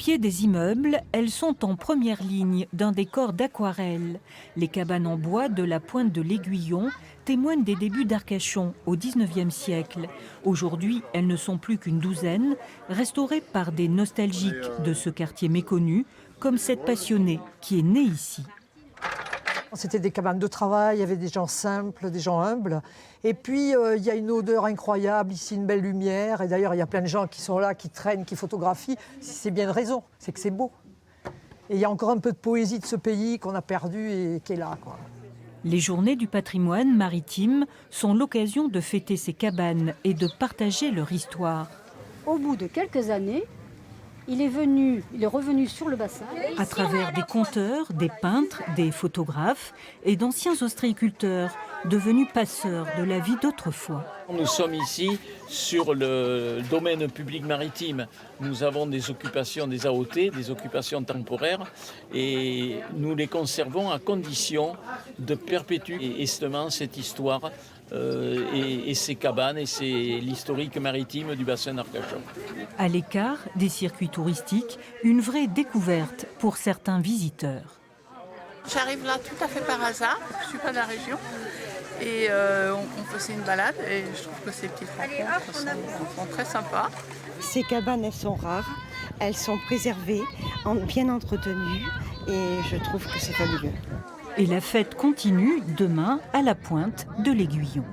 pied des immeubles, elles sont en première ligne d'un décor d'aquarelle. Les cabanes en bois de la pointe de l'Aiguillon témoignent des débuts d'Arcachon au XIXe siècle. Aujourd'hui, elles ne sont plus qu'une douzaine, restaurées par des nostalgiques de ce quartier méconnu, comme cette passionnée qui est née ici. C'était des cabanes de travail, il y avait des gens simples, des gens humbles. Et puis, il y a une odeur incroyable, ici une belle lumière. Et d'ailleurs, il y a plein de gens qui sont là, qui traînent, qui photographient. C'est bien une raison, c'est que c'est beau. Et il y a encore un peu de poésie de ce pays qu'on a perdu et qui est là, quoi. Les journées du patrimoine maritime sont l'occasion de fêter ces cabanes et de partager leur histoire. Au bout de quelques années, il est revenu sur le bassin. À travers des conteurs, des peintres, des photographes et d'anciens ostréiculteurs devenus passeurs de la vie d'autrefois. Nous sommes ici sur le domaine public maritime. Nous avons des occupations, des AOT, des occupations temporaires, et nous les conservons à condition de perpétuer justement cette histoire et ces cabanes, et c'est l'historique maritime du bassin d'Arcachon. À l'écart des circuits touristiques, une vraie découverte pour certains visiteurs. J'arrive là tout à fait par hasard, je ne suis pas de la région. Et on faisait une balade et je trouve que ces petites rencontres sont très sympas. Ces cabanes, elles sont rares, elles sont préservées, bien entretenues et je trouve que c'est fabuleux. Et la fête continue demain à la pointe de l'Aiguillon.